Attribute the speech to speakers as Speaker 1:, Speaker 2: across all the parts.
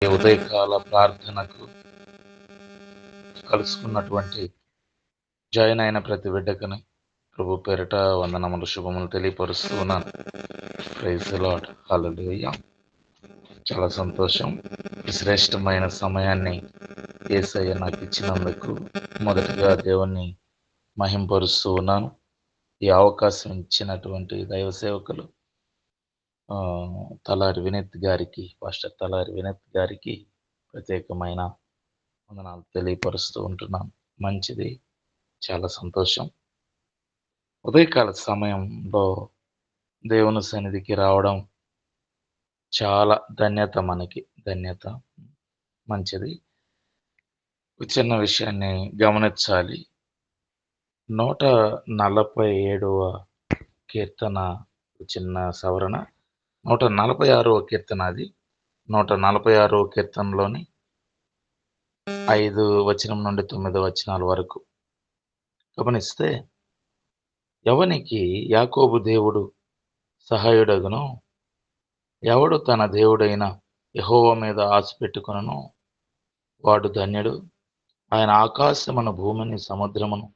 Speaker 1: ఉదయకాల ప్రార్థనకు కలుసుకున్నటువంటి జాయిన్ అయిన ప్రతి బిడ్డకని ప్రభు పేరిట వందనములు శుభములు తెలియపరుస్తూ ఉన్నాను. Praise the Lord. హల్లెలూయా. చాలా సంతోషం. ఈ శ్రేష్టమైన సమయాన్ని యేసయ్య నాకు ఇచ్చినందుకు మొదటిగా దేవుణ్ణి మహింపరుస్తూ ఉన్నాను. ఈ అవకాశం ఇచ్చినటువంటి దైవ సేవకులు తలారి వినీత్ గారికి, పాస్టర్ తలారి వినీత్ గారికి ప్రత్యేకమైన వందనాలు తెలియపరుస్తూ ఉంటున్నాను. మంచిది, చాలా సంతోషం. ఉదయకాల సమయంలో దేవుని సన్నిధికి రావడం చాలా ధన్యత, మనకి ధన్యత. మంచిది. చిన్న విషయాన్ని గమనించాలి. 147వ కీర్తన చిన్న సవరణ. 146వ కీర్తన, అది 146వ కీర్తనలోని 5 వచనం నుండి 9 వచనాల వరకు గమనిస్తే, ఎవనికి యాకోబు దేవుడు సహాయుడగునో, ఎవడు తన దేవుడైన యెహోవా మీద ఆశ పెట్టుకొనునో వాడు ధన్యుడు. ఆయన ఆకాశమును, భూమిని, సముద్రమును,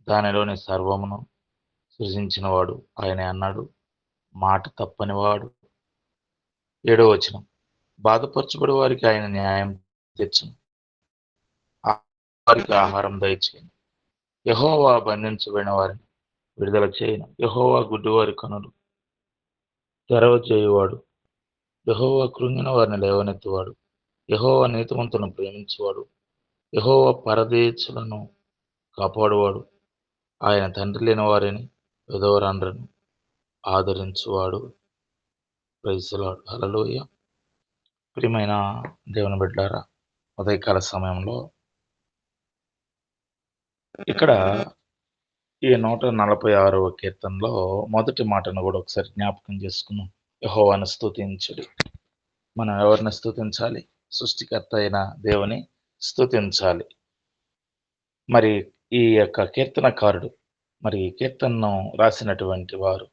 Speaker 1: దానిలోని సర్వమును సృజించినవాడు ఆయనే అన్నాడు. మాట తప్పనివాడు. 7వ వచనం, బాధపరచబడి వారికి ఆయన న్యాయం తీర్చును, వారికి ఆహారం దయచేయను. యెహోవా బంధించబడిన వారిని విడుదల చేయను. యెహోవా గుడ్డివారి కనులు తెరవజేయువాడు. యెహోవా కృంగిన వారిని లేవనెత్తువాడు. యెహోవా నీతిమంతులను ప్రేమించువాడు. యెహోవా పరదేశులను కాపాడువాడు. ఆయన తండ్రి లేని వారిని, విధవరాండ్రను ఆదరించువాడు. Praise the Lord. హల్లెలూయా. ప్రియమైన దేవుని బిడ్డలారా, ఉదయకాల సమయంలో ఇక్కడ ఈ 146వ కీర్తనలో మొదటి మాటను కూడా ఒకసారి జ్ఞాపకం చేసుకున్నాం. యెహోవాను స్తుతించుడి. మనం ఎవరిని స్తుతించాలి? సృష్టికర్త అయిన దేవుని స్తుతించాలి. మరి ఈ యొక్క కీర్తనకారుడు, మరి ఈ కీర్తనను రాసినటువంటి వారు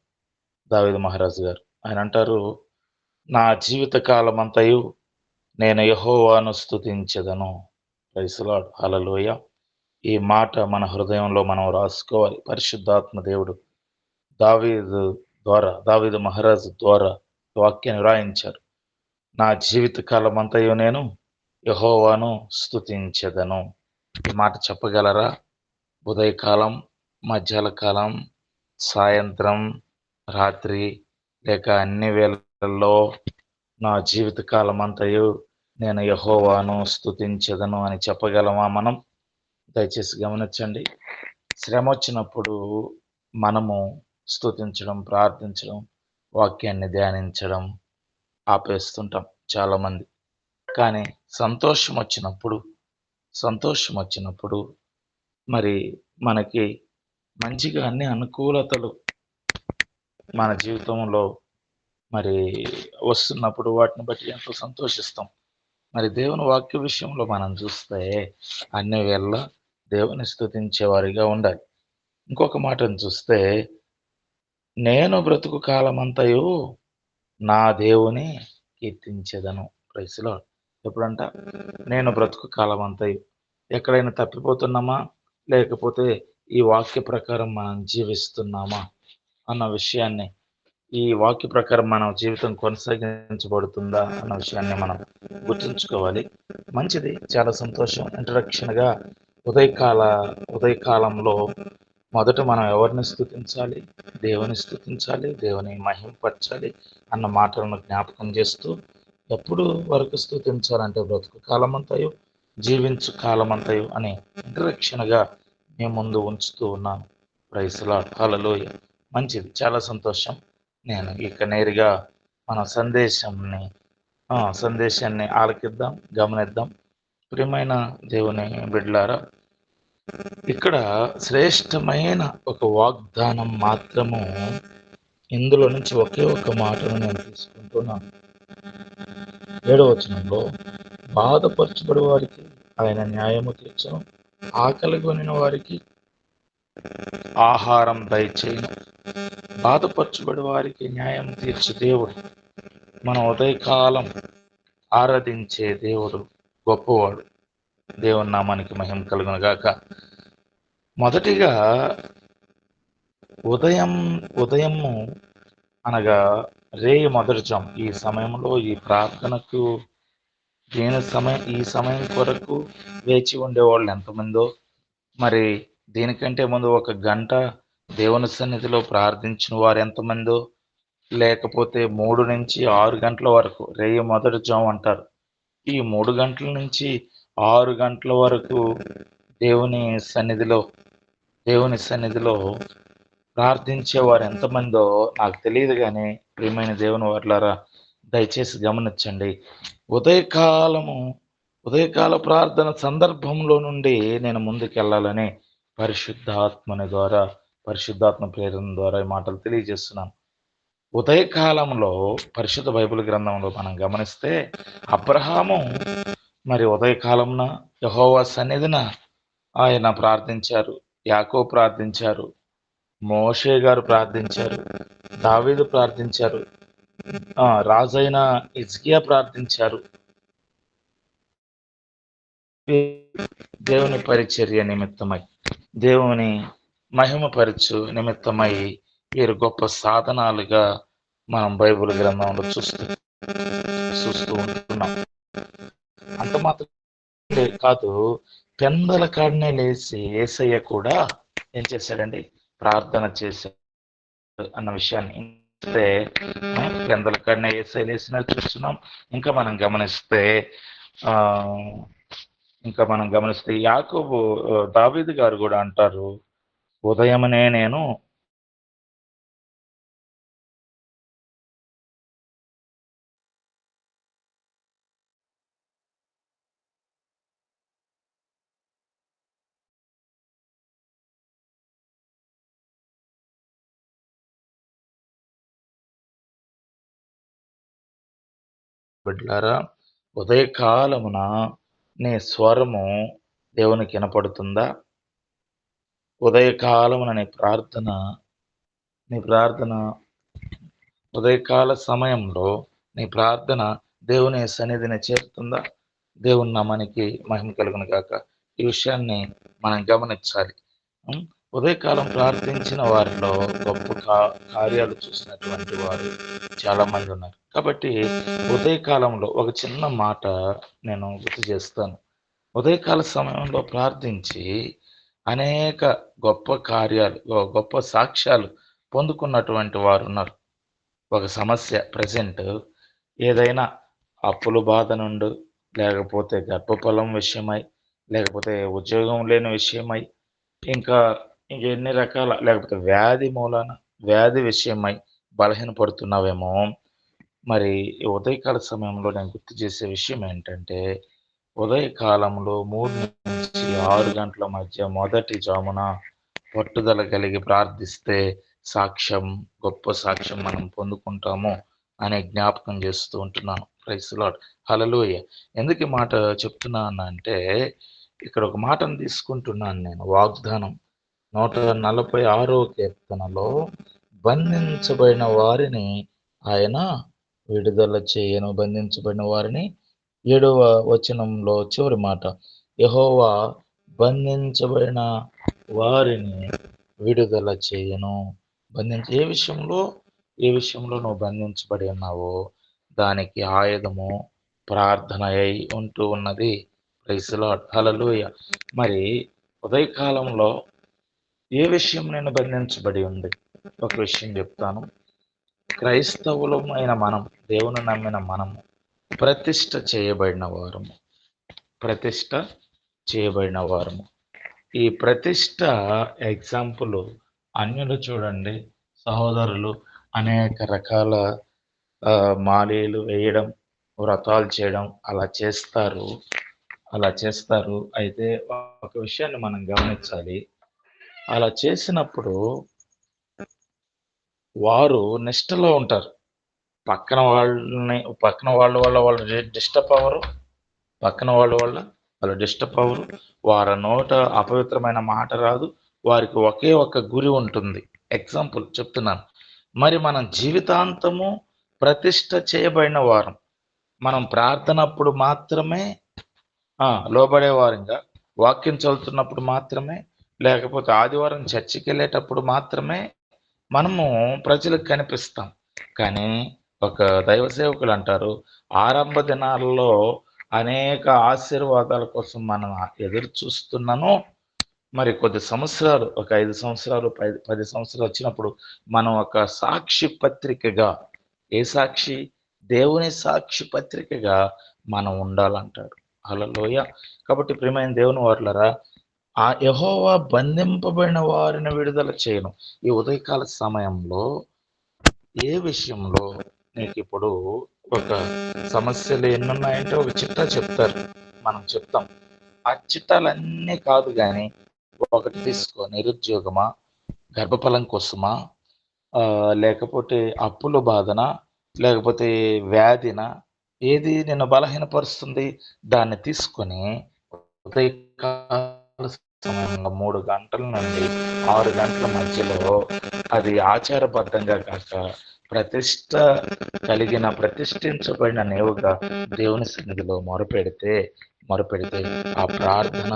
Speaker 1: దావీదు మహారాజు గారు. ఆయన అంటారు, నా జీవిత కాలమంతయు నేను యెహోవాను స్తుతించెదను. Praise the Lord. హల్లెలూయా. ఈ మాట మన హృదయంలో మనం రాసుకోవాలి. పరిశుద్ధాత్మ దేవుడు దావీదు మహారాజు ద్వారా వాక్యాన్ని వ్రాయించారు. నా జీవిత కాలమంతయు నేను యెహోవాను స్తుతించెదను. ఈ మాట చెప్పగలరా? ఉదయకాలం, మధ్యాహ్న కాలం, సాయంత్రం, రాత్రి, లేక అన్ని వేళల్లో నా జీవిత కాలమంతయు నేను యెహోవాను స్తుతించెదను అని చెప్పగలమా మనం? దయచేసి గమనించండి. శ్రమ వచ్చినప్పుడు మనము స్తుతించడం, ప్రార్థించడం, వాక్యాన్ని ధ్యానించడం ఆపేస్తుంటాం చాలామంది. కానీ సంతోషం వచ్చినప్పుడు మరి మనకి మంచిగా అన్ని అనుకూలతలు మన జీవితంలో మరి వస్తున్నప్పుడు వాటిని బట్టి ఎంతో సంతోషిస్తాం. మరి దేవుని వాక్య విషయంలో మనం చూస్తే అన్ని వేళలా దేవుని స్తుతించేవారిగా ఉండాలి. ఇంకొక మాటను చూస్తే, నేను బ్రతుకు కాలమంతయు నా దేవుని కీర్తించెదను. Praise the Lord. ఎప్పుడంట? నేను బ్రతుకు కాలమంతయు. ఎక్కడైనా తప్పిపోతున్నామా? లేకపోతే ఈ వాక్య ప్రకారం మనం జీవిస్తున్నామా అన్న విషయాన్ని, ఈ వాక్య ప్రకారం మన జీవితం కొనసాగించబడుతుందా అన్న విషయాన్ని మనం గుర్తుంచుకోవాలి. మంచిది, చాలా సంతోషం. ఇంట్రడక్షన్గా ఉదయకాలంలో మొదట మనం ఎవరిని స్తుతించాలి? దేవుని స్తుతించాలి, దేవుని మహింపరచాలి అన్న మాటలను జ్ఞాపకం చేస్తూ, ఎప్పుడు వరకు స్తుతించాలంటే బ్రతుకు కాలమంతయు, జీవించు కాలమంతయు అని ఇంట్రడక్షన్గా మీ ముందు ఉంచుతూ ఉన్నాను. Praise the Lord. హల్లెలూయా. మంచిది, చాలా సంతోషం. నేను ఇక నేరుగా మన సందేశాన్ని ఆలకిద్దాం, గమనిద్దాం. ప్రియమైన దేవుని బిడ్డలారా, ఇక్కడ శ్రేష్టమైన ఒక వాగ్దానం మాత్రము, ఇందులో నుంచి ఒకే ఒక మాటను నేను తీసుకుంటున్నాను. 7వ వచనంలో, బాధపరచబడి వారికి ఆయన న్యాయము తీర్చును, ఆకలి కొనిన వారికి ఆహారం దయచేయును. బాధపరచబడి వారికి న్యాయం తీర్చు దేవుడు. మన ఉదయకాలం ఆరాధించే దేవుడు గొప్పవాడు. దేవుని నామానికి మహిమ కలుగును గాక. మొదటిగా ఉదయము అనగా రేయి మొదటి జాము. ఈ సమయంలో ఈ ప్రార్థనకు ఈ సమయం కొరకు వేచి ఉండేవాళ్ళు ఎంతమందో, మరి దీనికంటే ముందు 1 గంట దేవుని సన్నిధిలో ప్రార్థించిన వారు ఎంతమందో, లేకపోతే 3-6 గంటల వరకు రేయి మొదటి జాము అంటారు. ఈ 3 గంటల నుంచి 6 గంటల వరకు దేవుని సన్నిధిలో ప్రార్థించేవారు ఎంతమందో నాకు తెలియదు గానీ, ప్రియమైన దేవుని వర్లారా దయచేసి గమనించండి. ఉదయకాల ప్రార్థన సందర్భంలో నుండి నేను ముందుకెళ్ళాలని పరిశుద్ధాత్మ ప్రేరణ ద్వారా ఈ మాటలు తెలియజేస్తున్నాను. ఉదయకాలంలో పరిశుద్ధ బైబిల్ గ్రంథంలో మనం గమనిస్తే అబ్రహాము మరి ఉదయకాలంన యెహోవా సన్నిధిన ఆయన ప్రార్థించారు. యాకోబు ప్రార్థించారు. మోషే గారు ప్రార్థించారు. దావీదు ప్రార్థించారు. రాజైన హిజ్కియా ప్రార్థించారు. దేవుని పరిచర్య నిమిత్తమై, దేవుని మహిమపరచు నిమిత్తమై వీరు గొప్ప సాధనాలుగా మనం బైబిల్ గ్రంథంలో చూస్తూ ఉంటున్నాం. అంత మాత్రమే కాదు, పెందల కాడనే లేచి యేసయ్య కూడా ఏం చేశాడండి? ప్రార్థన చేశాడు అన్న విషయాన్ని పెందల కాడనే యేసయ్య లేచినట్టు చూస్తున్నాం. ఇంకా మనం గమనిస్తే యాకోబు దావీదు గారు కూడా అంటారు, ఉదయమనే నేను బిడ్డలారా, ఉదయకాలమున నీ స్వరము దేవునికి వినపడుతుందా? ఉదయకాలమున నీ ప్రార్థన ఉదయకాల సమయంలో నీ ప్రార్థన దేవుని సన్నిధిని చేరుతుందా? దేవుని నామానికి మహిమ కలుగును గాక. ఈ విషయాన్ని మనం గమనించాలి. ఉదయకాలం ప్రార్థించిన వారిలో గొప్ప కార్యాలు చూసినటువంటి వారు చాలా మంది ఉన్నారు. కాబట్టి ఉదయకాలంలో ఒక చిన్న మాట నేను గుర్తు చేస్తాను. ఉదయకాల సమయంలో ప్రార్థించి అనేక గొప్ప సాక్ష్యాలు పొందుకున్నటువంటి వారు ఉన్నారు. ఒక సమస్య ప్రెజెంట్ ఏదైనా అప్పుల బాధ నుండి, లేకపోతే గర్భఫలం విషయమై, లేకపోతే ఉద్యోగం లేని విషయమై, ఇంకా ఎన్ని రకాల, లేకపోతే వ్యాధి విషయమై బలహీనపడుతున్నావేమో. మరి ఈ ఉదయకాల సమయంలో నేను గుర్తు చేసే విషయం ఏంటంటే, ఉదయకాలంలో 3-6 గంటల మధ్య మొదటి జామున పట్టుదల కలిగి ప్రార్థిస్తే గొప్ప సాక్ష్యం మనం పొందుకుంటాము అనే జ్ఞాపకం చేస్తూ ఉంటున్నాను. ప్రైజ్ లార్డ్, హల్లెలూయా. ఎందుకు ఈ మాట చెప్తున్నానంటే, ఇక్కడ ఒక మాటను తీసుకుంటున్నాను నేను. వాగ్దానం 146వ కీర్తనలో బంధించబడిన వారిని ఆయన విడుదల చేయను. బంధించబడిన వారిని 7వ వచనంలో చివరి మాట, యెహోవా బంధించబడిన వారిని విడుదల చేయను. ఏ విషయంలో నువ్వు బంధించబడి ఉన్నావో దానికి ఆయుధము ప్రార్థన అయి ఉంటూ ఉన్నది. ప్రైజ్ లార్డ్, హల్లెలూయా. మరి ఉదయకాలంలో ఏ విషయం నేను బంధించబడి ఉంది? ఒక విషయం చెప్తాను. క్రైస్తవులమైన మనం, దేవుని నమ్మిన మనము ప్రతిష్ట చేయబడిన వారము. ఈ ప్రతిష్ట ఎగ్జాంపుల్ అన్యులు చూడండి, సహోదరులు అనేక రకాల మాలీలు వేయడం, వ్రతాలు చేయడం అలా చేస్తారు. అయితే ఒక విషయాన్ని మనం గమనించాలి. అలా చేసినప్పుడు వారు నిష్టలో ఉంటారు. పక్కన వాళ్ళ వల్ల వాళ్ళు డిస్టర్బ్ అవ్వరు. వారి నోట అపవిత్రమైన మాట రాదు. వారికి ఒకే ఒక గురి ఉంటుంది. ఎగ్జాంపుల్ చెప్తున్నాను. మరి మనం జీవితాంతము ప్రతిష్ట చేయబడిన వారం. మనం ప్రార్థనప్పుడు మాత్రమే లోబడేవారంగా, వాక్యం చదువుతున్నప్పుడు మాత్రమే, లేకపోతే ఆదివారం చర్చికెళ్ళేటప్పుడు మాత్రమే మనము ప్రజలకు కనిపిస్తాం. కానీ ఒక దైవ సేవకులంటారు, ఆరంభ దినాల్లో అనేక ఆశీర్వాదాల కోసం మనం ఎదురు చూస్తున్నాను. మరి కొద్ది సంవత్సరాలు, ఒక 5 సంవత్సరాలు, 10 సంవత్సరాలు వచ్చినప్పుడు మనం ఒక సాక్షి పత్రికగా, ఏ సాక్షి? దేవుని సాక్షి పత్రికగా మనం ఉండాలంటాడు. హల్లెలూయా! కాబట్టి ప్రియమైన దేవుని వారలారా, ఆ యెహోవా బంధింపబడిన వారిని విడుదల చేయను. ఈ ఉదయకాల సమయంలో ఏ విషయంలో నీకిప్పుడు ఒక సమస్యలు ఎన్నున్నాయంటే ఒక చిట్టా చెప్తారు. మనం చెప్తాం. ఆ చిట్టాలన్నీ కాదు గానీ, ఒకటి తీసుకో. నిరుద్యోగమా? గర్భఫలం కోసమా? లేకపోతే అప్పుల బాధనా? లేకపోతే వ్యాధినా? ఏది నిన్ను బలహీనపరుస్తుంది? దాన్ని తీసుకొని ఉదయకాల సమయంలో 3 గంటల నుండి 6 గంటల మధ్యలో అది ఆచారబద్ధంగా కాక ప్రతిష్ట ప్రతిష్ఠించబడిన నీవుగా దేవుని సన్నిధిలో మొరపెడితే ఆ ప్రార్థన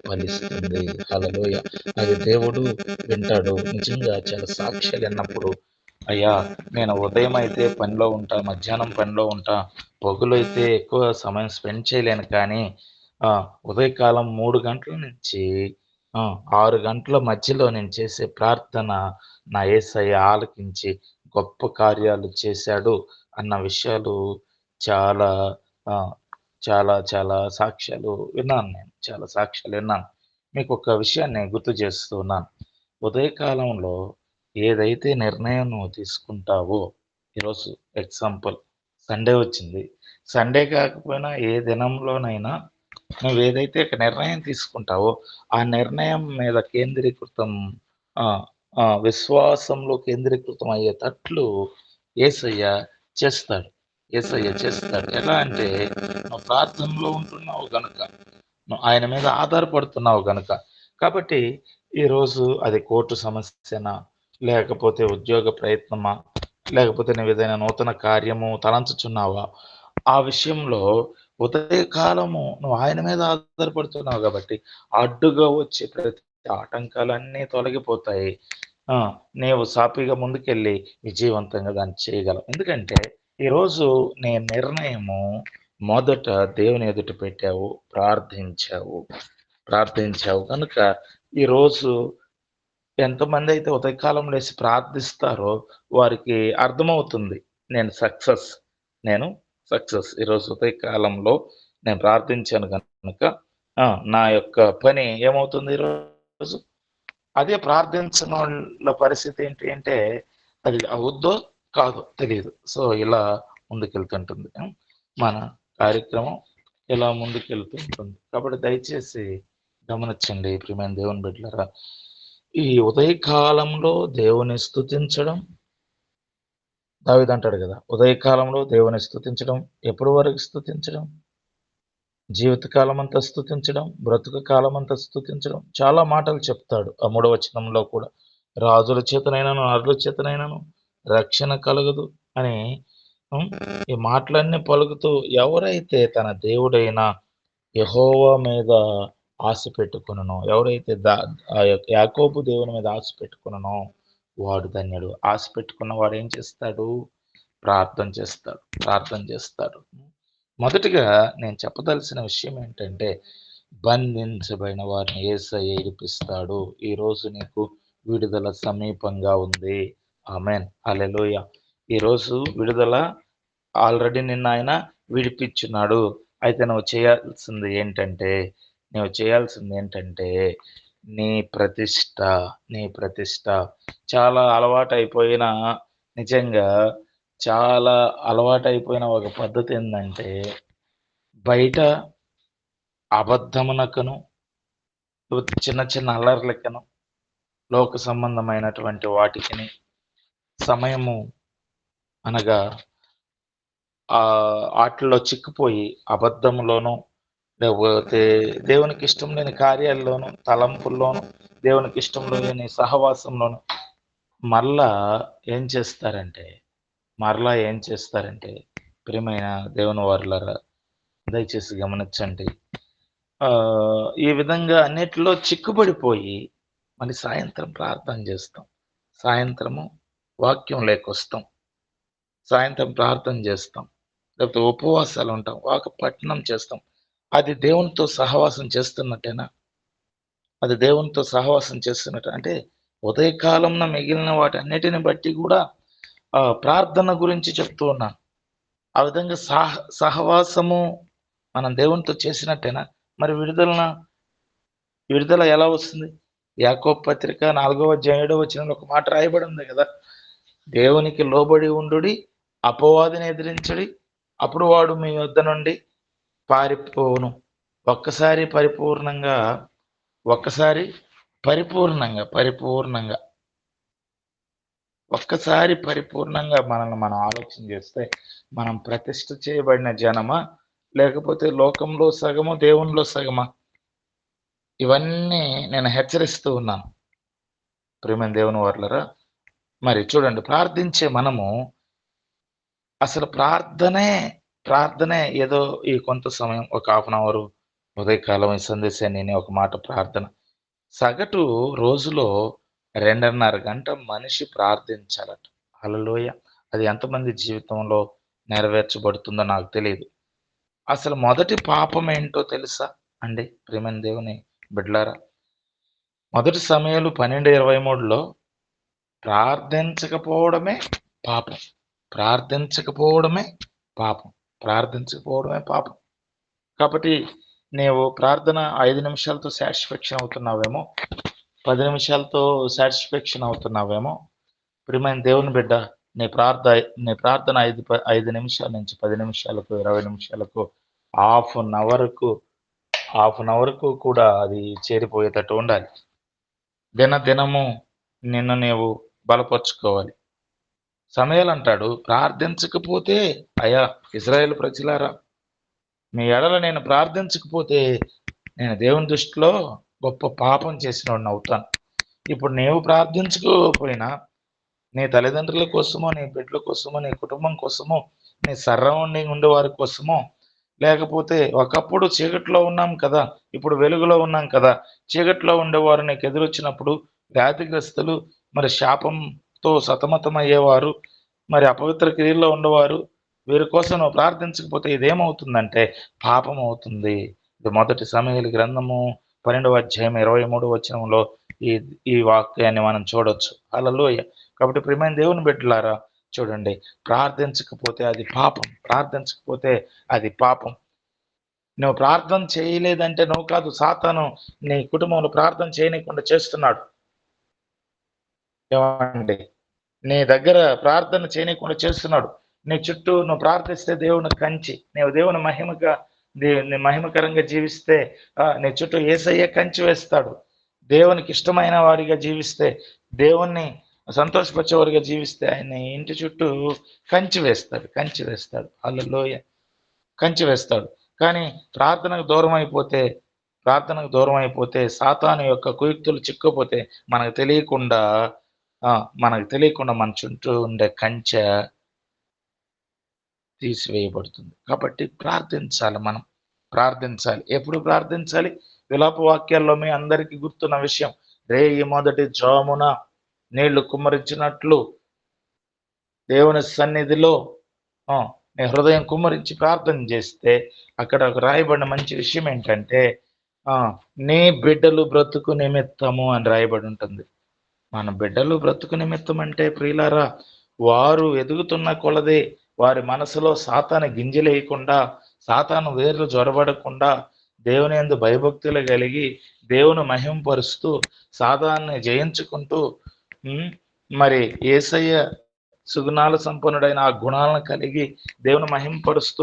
Speaker 1: ఫలిస్తుంది. హల్లెలూయా! అది దేవుడు వింటాడు. నిజంగా చాలా సాక్ష్యాలు విన్నప్పుడు, అయ్యా! నేను ఉదయం అయితే పనిలో ఉంటా, మధ్యాహ్నం పనిలో ఉంటా, పొగలైతే ఎక్కువ సమయం స్పెండ్ చేయలేను కానీ, ఉదయకాలం 3 గంటల నుంచి 6 గంటల మధ్యలో నేను చేసే ప్రార్థన నా యేసయ్య ఆలకించి గొప్ప కార్యాలు చేశాడు అన్న విషయాలు చాలా ఆహ్, చాలా చాలా సాక్ష్యాలు విన్నాను నేను. చాలా సాక్ష్యాలు విన్నాను. మీకొక విషయాన్ని గుర్తు చేస్తూ ఉన్నాను. ఉదయకాలంలో ఏదైతే నిర్ణయం నువ్వు తీసుకుంటావో, ఈరోజు ఎగ్జాంపుల్ సండే వచ్చింది. సండే కాకపోయినా ఏ దినంలోనైనా నువ్వేదైతే ఒక నిర్ణయం తీసుకుంటావో, ఆ నిర్ణయం మీద కేంద్రీకృతం ఆహ్, విశ్వాసంలో కేంద్రీకృతం అయ్యేటట్లు యేసయ్య చేస్తాడు. యేసయ్య చేస్తాడు. ఎలా అంటే, నువ్వు ప్రార్థనలో ఉంటున్నావు గనక, నువ్వు ఆయన మీద ఆధారపడుతున్నావు గనక. కాబట్టి ఈరోజు అది కోర్టు సమస్యనా, లేకపోతే ఉద్యోగ ప్రయత్నమా, లేకపోతే నువ్వేదైనా నూతన కార్యము తలంచుచున్నావా, ఆ విషయంలో ఉదయకాలము నువ్వు ఆయన మీద ఆధారపడుతున్నావు గాబట్టి, అడ్డుగా వచ్చే ప్రతి ఆటంకాలన్నీ తొలగిపోతాయి. ఆ! నీవు సాఫీగా ముందుకెళ్ళి విజయవంతంగా దాన్ని చేయగలవు. ఎందుకంటే, ఈరోజు నీ నిర్ణయము మొదట దేవుని ఎదుట పెట్టావు, ప్రార్థించావు కనుక ఈరోజు ఎంతమందైతే ఉదయకాలం లేసి ప్రార్థిస్తారో వారికి అర్థమవుతుంది. నేను సక్సెస్. నేను సక్సెస్. ఈరోజు ఉదయకాలంలో నేను ప్రార్థించాను గనుక నా యొక్క పని ఏమవుతుంది ఈరోజు? అదే ప్రార్థించనోళ్ళ పరిస్థితి ఏంటి అంటే, అది అవుద్దో కాదో తెలీదు. సో, ఇలా ముందుకెళ్తుంటుంది. మన కార్యక్రమం ఇలా ముందుకెళ్తూ ఉంటుంది. కాబట్టి దయచేసి గమనించండి ప్రియమైన దేవుని బిడ్డలారా. ఈ ఉదయకాలంలో దేవుని స్తుతించడం, దావీదంటాడు గదా! ఉదయకాలంలో దేవుని స్తుతించడం, ఎప్పటి వరకు స్తుతించడం? జీవితకాలమంతా స్తుతించడం, బ్రతుకు కాలమంతా స్తుతించడం. చాలా మాటలు చెప్తాడు. ఆ 3వ వచనంలో కూడా. రాజుల చేతనైనను, నరుల చేతనైనను రక్షణ కలుగదు అని హ్మ్. ఈ మాటలన్నీ పలుకుతూ ఎవరైతే తన దేవుడైన యెహోవా మీద ఆశ పెట్టుకొనునో, ఎవరైతే ఆ యొక్క యాకోబు దేవుని మీద ఆశ పెట్టుకొనునో వాడు ధన్యుడు. ఆశ పెట్టుకున్న వాడు ఏం చేస్తాడు? ప్రార్థన చేస్తాడు. మొదటిగా నేను చెప్పదలసిన విషయం ఏంటంటే, బంధించబడిన వారిని యేసయ్య విడిపిస్తాడు. ఈరోజు నీకు విడుదల సమీపంగా ఉంది. ఆమేన్. హల్లెలూయా! ఈరోజు విడుదల ఆల్రెడీ నిన్నాయన విడిపిచ్చున్నాడు. అయితే నువ్వు చేయాల్సిందేంటంటే, నీ ప్రతిష్ట, నీ ప్రతిష్ట చాలా అలవాటైపోయిన నిజంగా చాలా అలవాటైపోయిన ఒక పద్ధతేందంటే, బయట అబద్ధమునకును, చిన్న చిన్న అల్లర్లకను, లోక సంబంధమైనటువంటి వాటికిని సమయము అనగా ఆటిల్లో చిక్కిపోయి అబద్ధములోను, లేకపోతే దేవునికి ఇష్టం లేని కార్యాల్లోను, తలంపుల్లోను, దేవునికి ఇష్టం లేని సహవాసంలోను మరలా ఏం చేస్తారంటే, మరలా ఏం చేస్తారంటే ప్రియమైన దేవుని వారలారా, దయచేసి గమనించండి. ఈ విధంగా అన్నిటిలో చిక్కుబడిపోయి మళ్ళీ సాయంత్రం ప్రార్థన చేస్తాం. సాయంత్రము వాక్యం లేకొస్తాం. సాయంత్రం ప్రార్థన చేస్తాం. లేకపోతే ఉపవాసాలుంటాం. పఠనం చేస్తాం. అది దేవునితో సహవాసం చేస్తున్నట్టేనా? అది దేవునితో సహవాసం చేస్తున్నట్టు అంటే ఉదయకాలంన మిగిలిన వాటన్నిటిని బట్టి గూడా ప్రార్థన గురించి చెప్తూ ఉన్నాను. ఆ విధంగా సహవాసము మనం దేవునితో చేసినట్టేనా? మరి విడుదల ఎలా వస్తుంది? యాకోబు పత్రిక 4వ అధ్యాయం 7వ వచనంలో ఒక మాట రాయబడి ఉంది గదా! దేవునికి లోబడి ఉండుడి, అపవాదిని ఎదిరించుడి, అప్పుడు వాడు మీ యొద్ద నుండి పారిపోవును. ఒక్కసారి పరిపూర్ణంగా, ఒక్కసారి పరిపూర్ణంగా ఒక్కసారి పరిపూర్ణంగా మనల్ని మనం ఆలోచన చేస్తే, మనం ప్రతిష్ఠ చేయబడిన జనమా? లేకపోతే లోకంలో సగము, దేవునిలో సగమా? ఇవన్నీ నేను హెచ్చరిస్తూ ఉన్నాను. ప్రియమైన దేవుని వర్లరా, మరి చూడండి ప్రార్థించే మనము అసలు ప్రార్థనే ఏదో ఈ కొంత సమయం ఒక హాఫ్ అన్ అవరు ఉదయకాలం ఈ సందేశాన్ని విని ఒక మాట ప్రార్థన. సగటు రోజులో 2:30 గంట మనిషి ప్రార్థించాలట. హల్లెలూయా! అది ఎంతమంది జీవితంలో నెరవేర్చబడుతుందో నాకు తెలీదు. అసలు మొదటి పాపం ఏంటో తెలుసా అండి ప్రియమైన దేవుని బిడ్డలారా? మొదటి సమూయేలు 12:23లో ప్రార్థించకపోవడమే పాపం. ప్రార్థించకపోవడమే పాపం. ప్రార్థించకపోవడమే పాపం. కాబట్టి నీవు ప్రార్థన 5 నిమిషాలతో సాటిస్ఫాక్షన్ అవుతున్నావేమో, 10 నిమిషాలతో సాటిస్ఫాక్షన్ అవుతున్నావేమో, ప్రియమైన దేవుని బిడ్డ నీ ప్రార్థన 5 నిమిషాల నుంచి 10 నిమిషాలకు, 20 నిమిషాలకు, హాఫ్ అన్ అవర్‌కు కూడా అది చేరిపోయేటట్టు ఉండాలి. దినము నిన్ను నీవు బలపరుచుకోవాలి. సమూయేలు అంటాడు, ప్రార్థించకపోతే అయ్యా ఇశ్రాయేలు ప్రజలారా, మీ ఎడల నేను ప్రార్థించకపోతే నేను దేవుని దృష్టిలో గొప్ప పాపం చేసినోడిని అవుతాను. ఇప్పుడు నీవు ప్రార్థించకపోయినా నీ తల్లిదండ్రుల కోసమో, నీ బిడ్డల కోసమో, నీ కుటుంబం కోసమో, నీ సరౌండింగ్ ఉండే వారి కోసమో, లేకపోతే ఒకప్పుడు చీకట్లో ఉన్నాం కదా! ఇప్పుడు వెలుగులో ఉన్నాం కదా! చీకట్లో ఉండేవారు నీకు ఎదురొచ్చినప్పుడు వ్యాధిగ్రస్తులు, మరి శాపంతో సతమతమయ్యేవారు, మరి అపవిత్ర క్రియల్లో ఉండేవారు, వీరి కోసం నువ్వు ప్రార్థించకపోతే ఇదేమవుతుందంటే పాపం అవుతుంది. ఇది మొదటి సమూయేలు గ్రంథము 12వ అధ్యాయం 23వ వచనంలో ఈ ఈ వాక్యాన్ని మనం చూడొచ్చు. హల్లెలూయా! కాబట్టి ప్రియమైన దేవుని బిడ్డలారా చూడండి, ప్రార్థించకపోతే అది పాపం. ప్రార్థించకపోతే అది పాపం. నువ్వు ప్రార్థన చేయలేదంటే నువ్వు కాదు, సాతాను నీ కుటుంబంలో ప్రార్థన చేయనీయకుండా చేస్తున్నాడు. ఏవండీ? నీ దగ్గర ప్రార్థన చేయనీయకుండా చేస్తున్నాడు. నీ చుట్టూ నువ్వు ప్రార్థిస్తే దేవుని కంచి. నీవు దేవుని మహిమకరంగా జీవిస్తే నీ చుట్టూ యేసయ్య కంచి వేస్తాడు. దేవునికి ఇష్టమైన వారిగా జీవిస్తే, దేవుణ్ణి సంతోషపరిచేవారిగా జీవిస్తే ఆయన ఇంటి చుట్టూ కంచి వేస్తాడు. హల్లెలూయ! కంచి వేస్తాడు. కానీ ప్రార్థనకు దూరం అయిపోతే సాతాను యొక్క కుయుక్తులు చిక్కుపోతే మనకు తెలియకుండా మన చుట్టూ ఉండే కంచె తీసివేయబడుతుంది. కాబట్టి మనం. ప్రార్థించాలి. ఎప్పుడు ప్రార్థించాలి? విలాప వాక్యాల్లో మీ అందరికీ గుర్తున్న విషయం. రేయి మొదటి జామున నీళ్లు కుమ్మరించినట్లు దేవుని సన్నిధిలో నీ హృదయం కుమ్మరించి ప్రార్థన చేస్తే అక్కడ ఒక రాయబడిన మంచి విషయం ఏంటంటే నీ బిడ్డలు బ్రతుకు నిమిత్తము అని రాయబడి ఉంటుంది. మన బిడ్డలు బ్రతుకు నిమిత్తం అంటే ప్రియులారా, వారు ఎదుగుతున్న కొలది వారి మనసులో సాతాను గింజలేయకుండా, సాతాను వేర్లు జొరబడకుండా, దేవుని యందు భయభక్తులు కలిగి, దేవుని మహింపరుస్తూ, సాతాన్ని జయించుకుంటూ, మరి యేసయ్య సుగుణాల సంపన్నుడైన ఆ గుణాలను కలిగి దేవుని మహింపరుస్తూ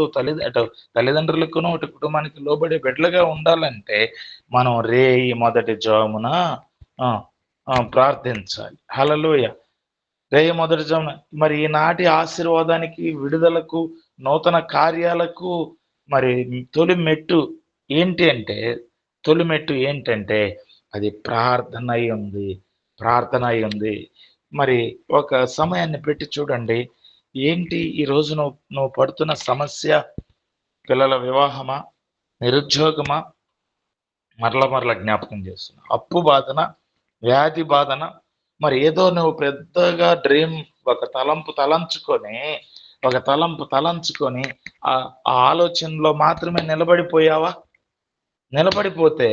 Speaker 1: తల్లిదండ్రులకును ఇటు కుటుంబానికి లోబడే బిడ్డలుగా ఉండాలంటే మనం రేయి మొదటి జామున ప్రార్థించాలి. హల్లెలూయా! రేయి మొదటి జామున మరి ఈనాటి ఆశీర్వాదానికి, విడుదలకు, నూతన కార్యాలకు మరి తొలి మెట్టు ఏంటంటే అది ప్రార్థన అయి ఉంది. మరి ఒక సమయాన్ని పెట్టి చూడండి. ఏంటి ఈరోజు నువ్వు పడుతున్న సమస్య? పిల్లల వివాహమా? నిరుద్యోగమా? మరల జ్ఞాపకం చేస్తున్నా. అప్పు బాధన, వ్యాధి బాధన, మరి ఏదో నువ్వు పెద్దగా డ్రీమ్ ఒక తలంపు తలంచుకొని ఆ ఆలోచనలో మాత్రమే నిలబడిపోయావా? నిలబడిపోతే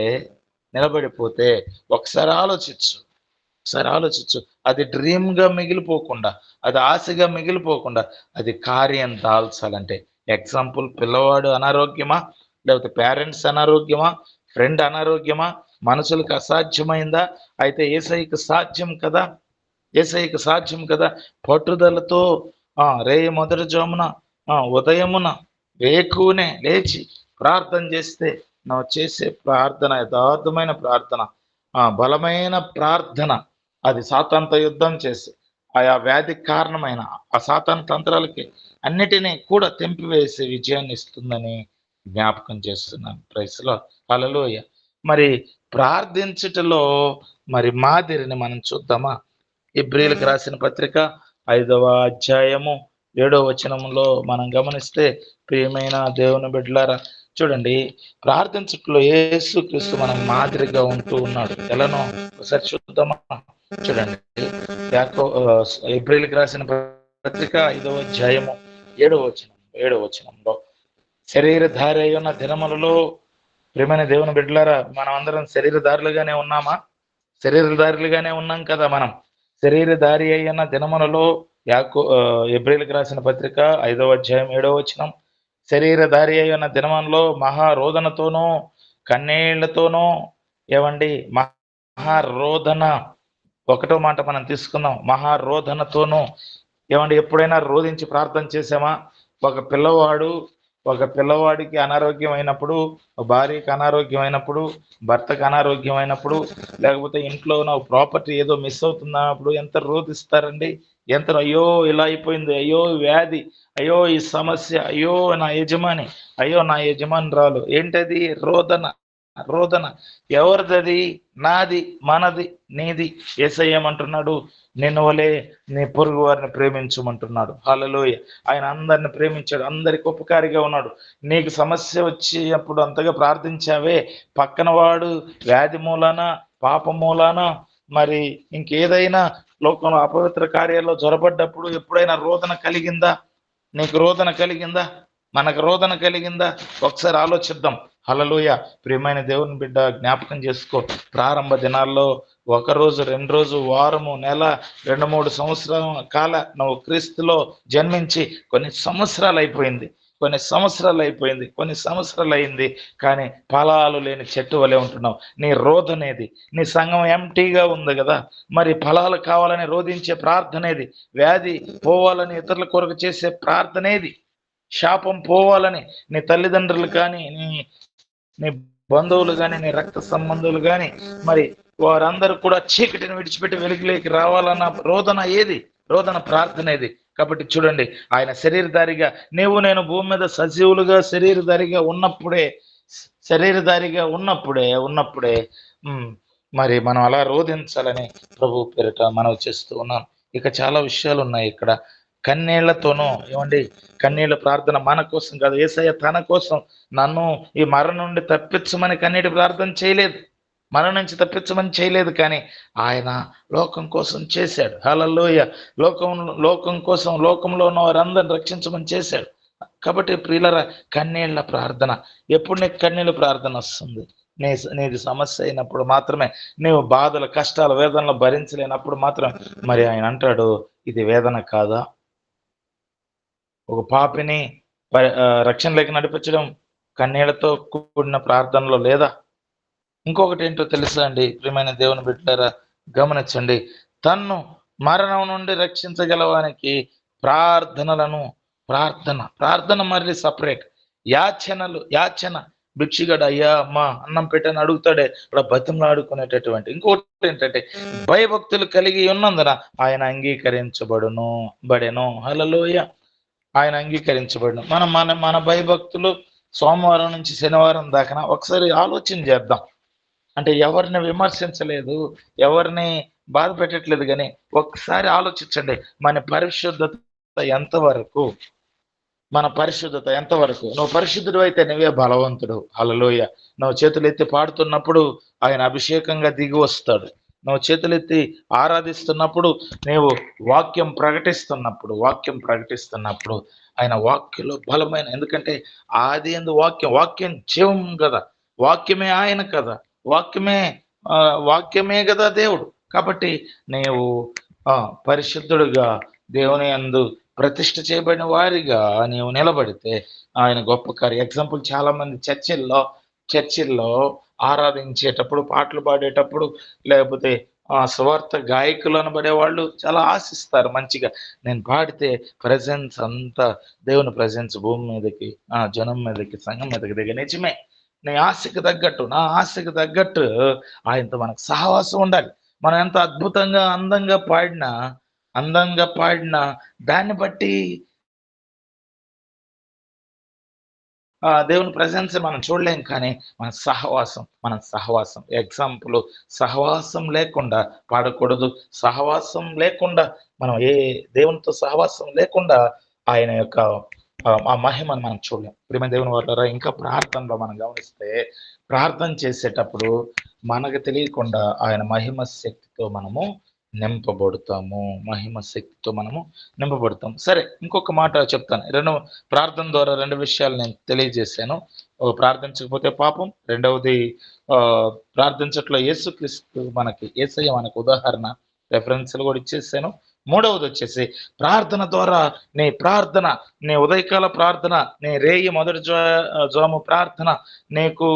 Speaker 1: నిలబడిపోతే ఒకసారి ఆలోచించు. ఒకసారి ఆలోచించు. అది డ్రీమ్‌గా మిగిలిపోకుండా, అది ఆశగా మిగిలిపోకుండా, అది కార్యం దాల్చాలంటే ఎగ్జాంపుల్ పిల్లవాడు అనారోగ్యమా? లేకపోతే పేరెంట్స్ అనారోగ్యమా? ఫ్రెండ్ అనారోగ్యమా? మనుషులకు అసాధ్యమైందా? అయితే యేసయ్యకి సాధ్యం కదా! యేసయ్యకి సాధ్యం కదా! పట్టుదలతో రేయి మొదటి జామున ఉదయమున వేకువనే లేచి ప్రార్థన చేస్తే నువ్వు చేసే ప్రార్థన యథార్థమైన ప్రార్థన, బలమైన ప్రార్థన, అది సాతానుతో యుద్ధం చేసి ఆయా వ్యాధికి కారణమైన ఆ సాతాను తంత్రాలకి అన్నిటినీ కూడా తెంపివేసి విజయాన్ని ఇస్తుందని జ్ఞాపకం చేస్తున్నాను. Praise Lord. హల్లెలూయా. మరి ప్రార్థించుటలో మరి మాదిరిని మనం చూద్దామా? హెబ్రీయులకు రాసిన పత్రిక 5వ అధ్యాయము 7వ వచనంలో మనం గమనిస్తే, ప్రియమైన దేవుని బిడ్డలారా, చూడండి, ప్రార్థించుటలో యేసుక్రీస్తు మనకు మాదిరిగా ఉంటూ ఉన్నాడు. ఎలానో ఒకసారి చూద్దామా? చూడండి, హెబ్రీయులకు రాసిన పత్రిక 5వ అధ్యాయము 7వ వచనంలో, శరీరధారి అయి ఉన్న దినములలో, ప్రియమైన దేవుని బిడ్డలారా, మనం అందరం శరీరధారులుగానే ఉన్నామా? శరీరధారులుగానే ఉన్నాం కదా మనం. శరీరధారి అయిన దినములలో హెబ్రీయులకు రాసిన పత్రిక 5వ అధ్యాయం 7వ వచనం, శరీరధారి అయిన దినములలో మహారోదనతోనూ కన్నీళ్లతోనూ, ఏవండి, మహారోదన, ఒకటో మాట మనం తీసుకుందాం, మహారోదనతోనూ. ఏమండి, ఎప్పుడైనా రోధించి ప్రార్థన చేసామా? ఒక పిల్లవాడికి అనారోగ్యం అయినప్పుడు, భార్యకి అనారోగ్యం అయినప్పుడు, భర్తకు అనారోగ్యం అయినప్పుడు, లేకపోతే ఇంట్లో ఉన్న ప్రాపర్టీ ఏదో మిస్ అవుతున్నప్పుడు ఎంత రోధిస్తారండి? ఎంత, అయ్యో ఇలా అయిపోయింది, అయ్యో వ్యాధి, అయ్యో ఈ సమస్య, అయ్యో నా యజమాని, అయ్యో నా యజమానురాలు. ఏంటది? రోదన. రోదన. ఎవరిదది? నాది, మనది, నీది. యేసయ్య ఏమంటున్నాడు? నిన్ను వలే నీ పొరుగు వారిని ప్రేమించమంటున్నాడు. హల్లెలూయా. ఆయన అందరిని ప్రేమించాడు, అందరికి ఉపకారిగా ఉన్నాడు. నీకు సమస్య వచ్చినప్పుడు అంతగా ప్రార్థించావే, పక్కన వాడు వ్యాధి మూలాన, పాప మూలాన, మరి ఇంకేదైనా లోకంలో అపవిత్ర కార్యాల్లో జొరబడ్డప్పుడు ఎప్పుడైనా రోదన కలిగిందా? నీకు రోదన కలిగిందా? మనకు రోదన కలిగిందా? ఒకసారి ఆలోచిద్దాం. హల్లెలూయా. ప్రియమైన దేవుని బిడ్డ, జ్ఞాపకం చేసుకో. ప్రారంభ దినాల్లో ఒకరోజు, 2 రోజు, వారము, నెల, 2, 3 సంవత్సరం కాల నువ్వు క్రీస్తులో జన్మించి కొన్ని సంవత్సరాలు అయిపోయింది. కొన్ని సంవత్సరాలు అయింది. కానీ ఫలాలు లేని చెట్టు వలె ఉంటున్నావు. నీ రోదనేది? నీ సంఘం ఎంటీగా ఉంది కదా, మరి ఫలాలు కావాలని రోధించే ప్రార్థనేది? వ్యాధి పోవాలని ఇతరుల కొరకు చేసే ప్రార్థనేది? శాపం పోవాలని నీ తల్లిదండ్రులు కానీ, నీ బంధువులు కానీ, నీ రక్త సంబంధులు కానీ, మరి వారందరూ కూడా చీకటిని విడిచిపెట్టి వెలుగులోకి రావాలన్న రోదన ఏది? రోదన ప్రార్థన ఏది? కాబట్టి చూడండి, ఆయన శరీరధారిగా, నేను భూమి మీద సజీవులుగా శరీరధారిగా ఉన్నప్పుడే మరి మనం అలా రోధించాలని ప్రభు పేరిట మనవి చేస్తూ ఉన్నాం. ఇక చాలా విషయాలు ఉన్నాయి ఇక్కడ. కన్నీళ్లతోనూ, ఏమండి, కన్నీళ్ళ ప్రార్థన మన కోసం కాదు. యేసయ్య తన కోసం, నన్ను ఈ మరణం నుండి తప్పించమని కన్నీటి ప్రార్థన చేయలేదు. మరణం నుంచి తప్పించమని చేయలేదు, కానీ ఆయన లోకం కోసం చేశాడు. హల్లెలూయా. లోకం కోసం, లోకంలో ఉన్న వారందరిని రక్షించమని చేశాడు. కాబట్టి ప్రియులరా, కన్నీళ్ల ప్రార్థన. ఎప్పుడు నీకు కన్నీళ్ళ ప్రార్థన వస్తుంది? నీది సమస్య అయినప్పుడు మాత్రమే. నీవు బాధలు, కష్టాలు, వేదనలు భరించలేనప్పుడు మాత్రం. మరి ఆయన అంటాడు, ఇది వేదన కాదా? ఒక పాపిని రక్షణలోకి నడిపించడం కన్నీళ్లతో కూడిన ప్రార్థనలో లేదా? ఇంకొకటి ఏంటో తెలుసా అండి, ప్రియమైన దేవుని బిడ్డలారా, గమనించండి. తన్ను మరణం నుండి రక్షించగలవానికి ప్రార్థన మళ్ళీ సపరేట్. యాచన భిక్షగాడు, అయ్యా అమ్మా అన్నం పెట్టని అడుగుతాడే, ఇక్కడ బతిమలాడుకునేటటువంటి. ఇంకొకటి ఏంటంటే, భయభక్తులు కలిగి ఉన్నందున ఆయన బడెను. హల్లెలూయా. ఆయన అంగీకరించబడిన మన భయభక్తులు సోమవారం నుంచి శనివారం దాకా ఒకసారి ఆలోచన చేద్దాం. అంటే ఎవరిని విమర్శించలేదు, ఎవరిని బాధ పెట్టట్లేదు, కానీ ఒకసారి ఆలోచించండి. మన పరిశుద్ధత ఎంతవరకు, మన పరిశుద్ధత ఎంతవరకు? నువ్వు పరిశుద్ధుడు అయితే నువ్వే బలవంతుడు. హల్లెలూయా! నువ్వు చేతులెత్తి పాడుతున్నప్పుడు ఆయన అభిషేకంగా దిగి వస్తాడు. నువ్వు చేతులెత్తి ఆరాధిస్తున్నప్పుడు, నీవు వాక్యం ప్రకటిస్తున్నప్పుడు ఆయన వాక్యంలో బలమైన, ఎందుకంటే ఆదియందు వాక్యం, వాక్యం జీవం గదా! వాక్యమే ఆయన కదా! వాక్యమే వాక్యమే గదా దేవుడు. కాబట్టి నీవు పరిశుద్ధుడుగా దేవుని యందు ప్రతిష్ఠ చేయబడిన వారిగా నీవు నిలబడితే ఆయన గొప్ప కార్యం. ఎగ్జాంపుల్, చాలా మంది చర్చిల్లో ఆరాధించేటప్పుడు, పాటలు పాడేటప్పుడు, లేకపోతే సువార్త గాయకులు అనబడే వాళ్ళు చాలా ఆశిస్తారు మంచిగా. నేను పాడితే ప్రెజెన్స్ అంతా, దేవుని ప్రెజెన్స్ భూమి మీదకి, జనం మీదకి, సంఘం మీదకి దిగే. నిజమే. నీ ఆశకు తగ్గట్టు, నా ఆశకు తగ్గట్టు ఆయనతో మనకు సహవాసం ఉండాలి. మనం ఎంత అద్భుతంగా, అందంగా పాడినా దాన్ని బట్టి దేవుని ప్రెజెన్స్ మనం చూడలేం. కానీ మన సహవాసం ఎగ్జాంపుల్, సహవాసం లేకుండా పాడకూడదు. సహవాసం లేకుండా మనం దేవునితో సహవాసం లేకుండా ఆయన యొక్క ఆ మహిమను మనం చూడలేం. ప్రియమైన దేవుని వాళ్ళారా, ఇంకా ప్రార్థనలో మనం గమనిస్తే, ప్రార్థన చేసేటప్పుడు మనకు తెలియకుండా ఆయన మహిమ శక్తితో మనము నింపబడతాము. మహిమ శక్తితో మనము నింపబడతాం. సరే, ఇంకొక మాట చెప్తాను. ప్రార్థన ద్వారా 2 విషయాలు నేను తెలియజేశాను. ప్రార్థించకపోతే పాపం. రెండవది, ప్రార్థించట్లో యేసయ్య మనకు ఉదాహరణ, రెఫరెన్స్‌లు కూడా ఇచ్చేసాను. మూడవదొచ్చేసి, ప్రార్థన ద్వారా నీ ఉదయకాల ప్రార్థన, నీ రేయి మొదటి జాము ప్రార్థన, నీకు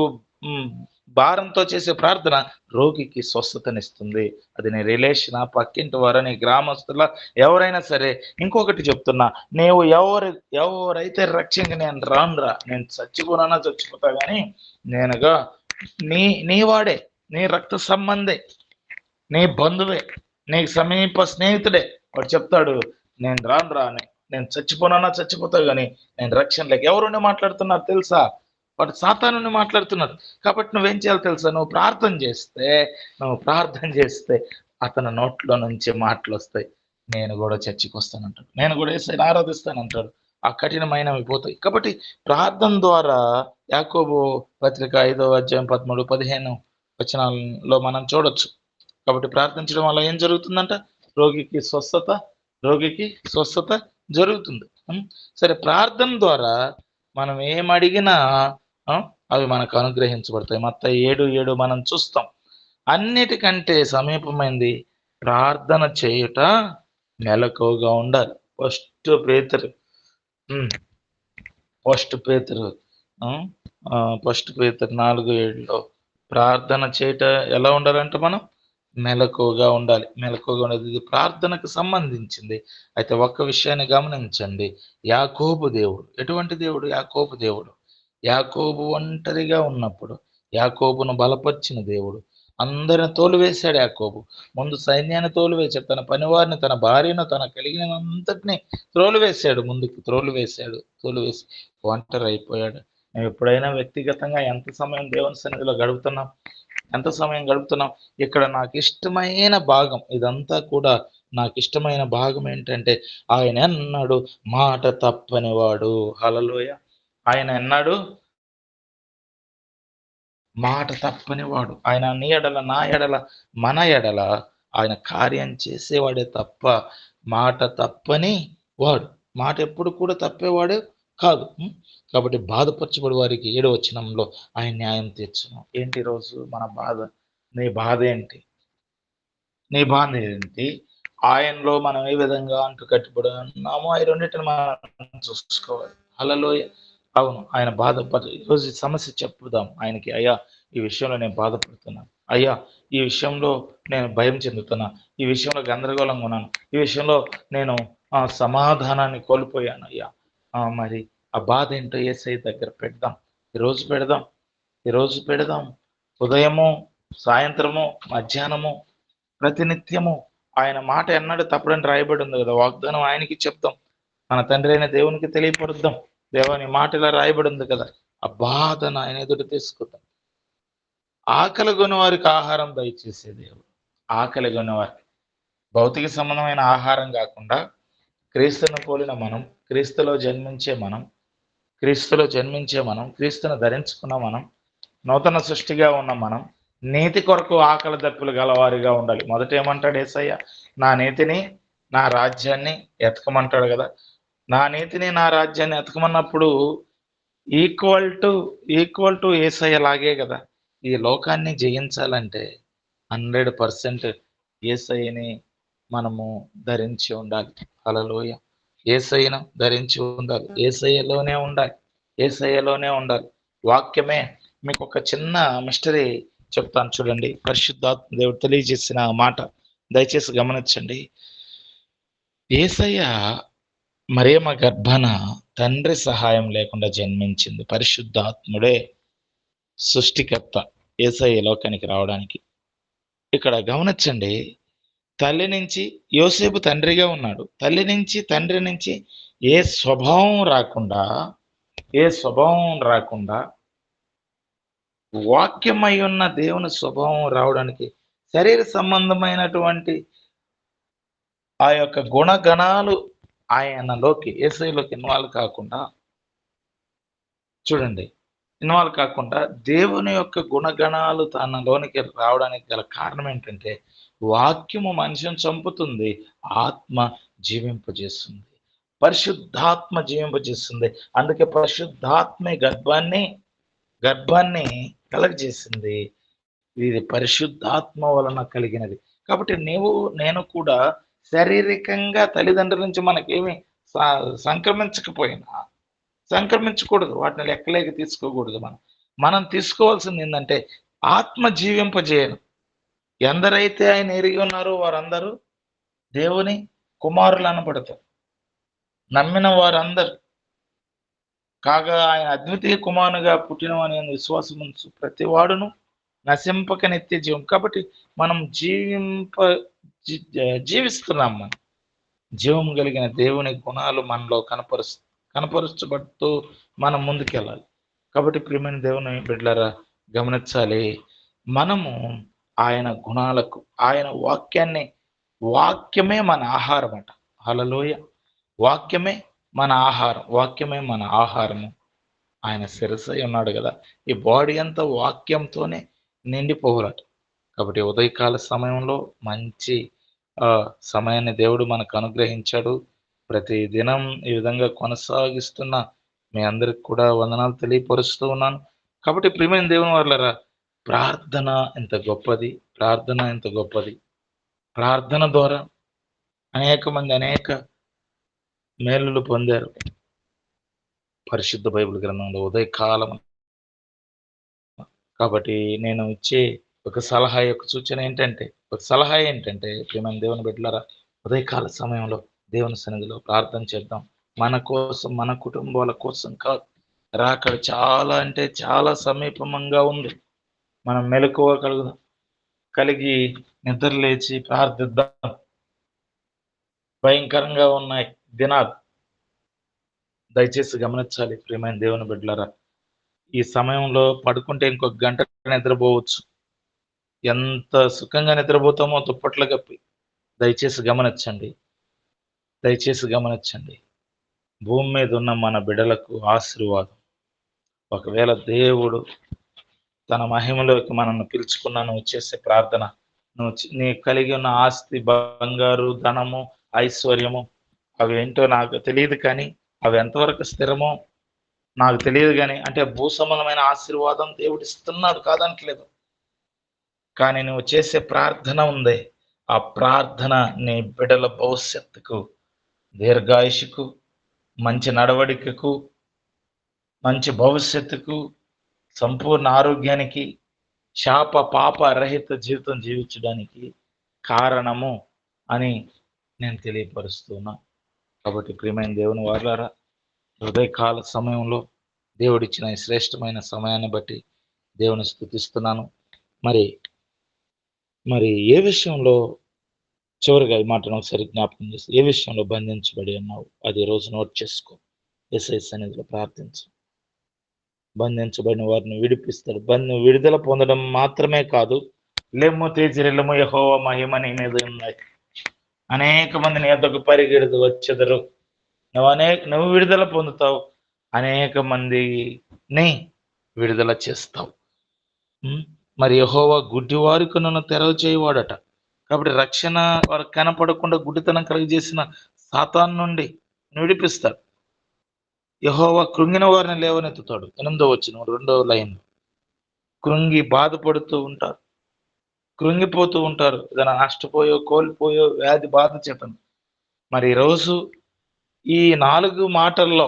Speaker 1: హ్మ్, భారంతో చేసే ప్రార్థన రోగికి స్వస్థతనిస్తుంది. అది నీ రిలేషనా, పక్కింటి వారా, నీ గ్రామస్తులా, ఎవరైనా సరే. ఇంకొకటి చెప్తున్నా, నీవు ఎవరైతే రక్షంగా నేను రానురా, నేను చచ్చిపోతా గాని నేనుగా నీ వాడే, నీ రక్త సంబంధే, నీ బంధువే, నీకు సమీప స్నేహితుడే. వాడు చెప్తాడు, నేను రానురా అని. నేను చచ్చిపోతా గాని నేను రక్షణ లేక. ఎవరుండి మాట్లాడుతున్నారు తెలుసా? వాడు సాతాను నుండి మాట్లాడుతున్నారు. కాబట్టి నువ్వేం చేయాలో తెలుసా? నువ్వు ప్రార్థన చేస్తే అతని నోట్లో నుంచి మాటలొస్తాయి. నేను గూడా చర్చికొస్తానంటాడు. నేను గూడా యేసయ్యని ఆరాధిస్తానంటాడు. ఆ కఠినమైనవి పోతాయి. కాబట్టి ప్రార్థన ద్వారా యాకోబు పత్రిక 5వ అధ్యాయం 13, 15 వచనాల్లో మనం చూడొచ్చు. కాబట్టి ప్రార్థించడం వల్ల ఏం జరుగుతుందంట? రోగికి స్వస్థత రోగికి స్వస్థత జరుగుతుంది. సరే, ప్రార్థన ద్వారా మనం ఏమడిగినా అవి మనకు అనుగ్రహించబడతాయి. మత్తయి 7:7 మనం చూస్తాం. అన్నిటికంటే సమీపమైంది ప్రార్థన చేయుట, మెలకువగా ఉండాలి. ఫస్ట్ పేతురు హ్మ్. ఫస్ట్ పేతురు హ్మ్. ఫస్ట్ పేతురు 4:7లో ప్రార్థన చేయుట ఎలా ఉండాలంట మనం? మెలకువగా ఉండాలి. మెలకువగా ఉండేది. ఇది ప్రార్థనకు సంబంధించింది. అయితే ఒక్క విషయాన్ని గమనించండి. యాకోబు దేవుడు ఎటువంటి దేవుడు? యాకోబు దేవుడు. యాకోబు ఒంటరిగా ఉన్నప్పుడు యాకోబును బలపరిచిన దేవుడు. అందరిని తోలివేశాడు యాకోబు. ముందు సైన్యాన్ని తోలివేశాడు. తన పనివారిని, తన భార్యను, తన కలిగినంతటిని త్రోలివేశాడు. ముందుకు తోలివేసి ఒంటరైపోయాడు. మేము ఎప్పుడైనా వ్యక్తిగతంగా ఎంత సమయం దేవుని సన్నిధిలో గడుపుతున్నాం? ఎంత సమయం గడుపుతున్నాం? ఇక్కడ నాకిష్టమైన భాగం, ఇదంతా కూడా నాకిష్టమైన భాగం ఏంటంటే, ఆయనెన్నడూ మాట తప్పనివాడు. హల్లెలూయా! ఆయనెన్నడూ మాట తప్పనివాడు. ఆయన నీ ఎడల, నా ఎడల, మన ఎడల ఆయన కార్యం చేసేవాడే తప్ప మాట తప్పని వాడు. మాట ఎప్పుడు కూడా తప్పేవాడు కాదు. కాబట్టి బాధపరచబడి వారికి 7వ వచనంలో ఆయన న్యాయం తీర్చును. ఏంటి ఈరోజు మన బాధ? నీ బాధేంటి? నీ బాధ ఏంటి? ఆయనలో మనం ఏ విధంగా అంటుకట్టుబడి ఉన్నామో ఈ రెండిటిని మనం చూసుకోవాలి. హల్లెలూయా! అవును. ఆయన ఈరోజు ఈ సమస్య చెప్పుదాం ఆయనకి. అయ్యా! ఈ విషయంలో నేను బాధపడుతున్నాను. అయ్యా! ఈ విషయంలో నేను భయం చెందుతున్నా. ఈ విషయంలో గందరగోళంగా ఉన్నాను. ఈ విషయంలో నేను సమాధానాన్ని కోల్పోయానయ్యా. మరి ఆ బాధేంటో యేసయ్య దగ్గర పెడదాం. ఈరోజు పెడదాం. ఉదయము, సాయంత్రము, మధ్యాహ్నము, ప్రతినిత్యము ఆయన మాట ఎన్నడూ తప్పడని రాయబడి ఉంది కదా! వాగ్దానం ఆయనకి చెప్తాం. మన తండ్రి అయిన దేవునికి తెలియపరుద్దాం. దేవా, నీ మాట ఇలా రాయబడి ఉంది కదా! ఆ బాధను ఆయన ఎదుట తీసుకుందాం. ఆకలిగొన్న వారికి ఆహారం దయచేసే దేవుడు. ఆకలిగొన్న వారికి భౌతిక సంబంధమైన ఆహారం గాకుండా, క్రీస్తును పోలిన మనం, క్రీస్తులో జన్మించే మనం, క్రీస్తును ధరించుకున్న మనం, నూతన సృష్టిగా ఉన్న మనం నీతి కొరకు ఆకలి దప్పులు గలవారిగా ఉండాలి. మొదట ఏమంటాడు యేసయ్య? నా నీతిని, నా రాజ్యాన్ని ఎతకమంటాడు కదా. నా నీతిని, నా రాజ్యాన్ని ఎతకమన్నప్పుడు ఈక్వల్ టు యేసయ్య లాగే కదా. ఈ లోకాన్ని జయించాలంటే 100% యేసయ్యని మనము ధరించి ఉండాలి. హల్లెలూయా! యేసయ్యను ధరించి ఉండాలి. యేసయ్యలోనే ఉండాలి. వాక్యమే. మీకు ఒక చిన్న మిస్టరీ చెప్తాను చూడండి. పరిశుద్ధాత్మ దేవుడు తెలియజేసిన మాట దయచేసి గమనించండి. యేసయ్య మరియమ్మ గర్భాన తండ్రి సహాయం లేకుండా జన్మించింది. పరిశుద్ధాత్ముడే సృష్టికర్త యేసయ్య లోకానికి రావడానికి. ఇక్కడ గమనించండి, తల్లి నుంచి యోసేపు తండ్రిగా ఉన్నాడు. తండ్రి నుంచి ఏ స్వభావం రాకుండా వాక్యమై ఉన్న దేవుని స్వభావం రావడానికి శరీర సంబంధమైనటువంటి ఆ యొక్క గుణగణాలు యేసయ్యలోకి ఇన్వాల్వ్ కాకుండా దేవుని యొక్క గుణగణాలు తనలోనికి రావడానికి గల కారణం ఏంటంటే, వాక్యము మనిషిని చంపుతుంది, ఆత్మ జీవింపజేస్తుంది. పరిశుద్ధాత్మ జీవింపజేస్తుంది. అందుకే పరిశుద్ధాత్మే గర్భాన్ని కలగజేసింది. ఇది పరిశుద్ధాత్మ వలన కలిగినది. కాబట్టి నేను కూడా శారీరకంగా తల్లిదండ్రుల నుంచి మనకేమి సంక్రమించకూడదు. వాటిని లెక్కలేక తీసుకోకూడదు. మనం తీసుకోవాల్సింది ఏంటంటే ఆత్మ జీవింపజేయను. ఎందరైతే ఆయన ఎరిగి ఉన్నారో వారందరూ దేవుని కుమారులు అనబడతారు. నమ్మిన వారందరూ కాగా ఆయన అద్వితీయ కుమారునిగా పుట్టినవని విశ్వాసం ఉంచు ప్రతి వాడును నశింపక నిత్య జీవం. కాబట్టి మనం జీవిస్తున్నాం. జీవం కలిగిన దేవుని గుణాలు మనలో కనపరుచబడుతూ మనం ముందుకెళ్ళాలి. కాబట్టి ప్రియమైన దేవుని బిడ్డలారా గమనించాలి, మనము ఆయన గుణాలకు, ఆయన వాక్యమే మన ఆహారం అంట. హల్లెలూయా! వాక్యమే మన ఆహారము. ఆయన శిరస్సై ఉన్నాడు కదా. ఈ బాడీ అంతా వాక్యంతోనే నిండిపోవాలట. కాబట్టి ఉదయకాల సమయంలో మంచి సమయాన్ని దేవుడు మనకు అనుగ్రహించాడు. ప్రతి దినం ఈ విధంగా కొనసాగిస్తున్న మీ అందరికి కూడా వందనాలు తెలియపరుస్తూ ఉన్నాను. కాబట్టి ప్రియమైన దేవుని వారలారా, ప్రార్థన ఎంత గొప్పది. ప్రార్థన ద్వారా అనేక మంది అనేక మేలులు పొందారు. పరిశుద్ధ బైబిల్ గ్రంథంలో ఉదయకాలం. కాబట్టి నేను ఇచ్చే ఒక సలహా ఏంటంటే ప్రియమైన దేవుని బిడ్డలారా, ఉదయకాల సమయంలో దేవుని సన్నిధిలో ప్రార్థన చేద్దాం. మన కోసం, మన కుటుంబాల కోసం కాదు. రాకడ చాలా సమీపంగా ఉంది. మనం మెలకువ కలిగి నిద్ర లేచి ప్రార్థిద్దాం. భయంకరంగా ఉన్నాయి దినాలు. దయచేసి గమనించాలి ప్రియమైన దేవుని బిడ్డలారా. ఈ సమయంలో పడుకుంటే ఇంకొక గంట నిద్రపోవచ్చు. ఎంత సుఖంగా నిద్రపోతామో దుప్పట్లు కప్పి. దయచేసి గమనించండి. భూమి మీద ఉన్న మన బిడ్డలకు ఆశీర్వాదం. ఒకవేళ దేవుడు తన మహిమలోకి మనల్ని పిలుచుకున్నా నువ్వు చేసే ప్రార్థన, నీ కలిగి ఉన్న ఆస్తి, బంగారు, ధనము, ఐశ్వర్యము అవేంటో నాకు తెలియదు, కానీ అవి ఎంతవరకు స్థిరమో నాకు తెలియదు. కానీ అంటే భూ సంబంధమైన ఆశీర్వాదం దేవుడు ఇస్తున్నాడు, కాదనట్లేదు. కానీ నువ్వు చేసే ప్రార్థన ఉంది. ఆ ప్రార్థన నీ బిడ్డల భవిష్యత్తుకు, దీర్ఘాయుషుకు, మంచి నడవడికకు, మంచి భవిష్యత్తుకు, సంపూర్ణ ఆరోగ్యానికి, శాప పాప రహిత జీవితం జీవించడానికి కారణము అని నేను తెలియపరుస్తున్నా. కాబట్టి ప్రియమైన దేవుని వారలారా, హృదయకాల సమయంలో దేవుడిచ్చిన ఈ శ్రేష్టమైన సమయాన్ని బట్టి దేవుని స్తుతిస్తున్నాను. మరి ఏ విషయంలో, చివరిగా ఈ మాటను ఒకసారి జ్ఞాపకం చేసి, ఏ విషయంలో బంధించబడి ఉన్నావు అది రోజు నోట్ చేసుకో. యేసయ్య సన్నిధిలో ప్రార్థించు. బంధించబడిన వారిని విడిపిస్తాడు. విడుదల పొందడం మాత్రమే కాదు, లెమ్ము తేజరిల్లము యెహోవా మహిమ నీ మీద ఉన్నాయి. అనేక మంది నీ యొద్దకు పరిగెడుతూ వచ్చెదరు. నువ్వు విడుదల పొందుతావు, అనేక మందిని విడుదల చేస్తావు. మరి యెహోవా గుడ్డివారి కన్నులను తెరవ చేయవాడట. కాబట్టి రక్షణ వారికి కనపడకుండా గుడ్డితనం కలిగజేసిన సాతాను నుండి విడిపిస్తాడు. యెహోవా కృంగిన వారిని లేవనెత్తుతాడు. 8వ వచనం 2వ లైన్. కృంగి బాధపడుతూ ఉంటారు, కృంగిపోతూ ఉంటారు, ఏదైనా నష్టపోయో కోల్పోయో వ్యాధి బాధ చేతను. మరి ఈరోజు ఈ 4 మాటల్లో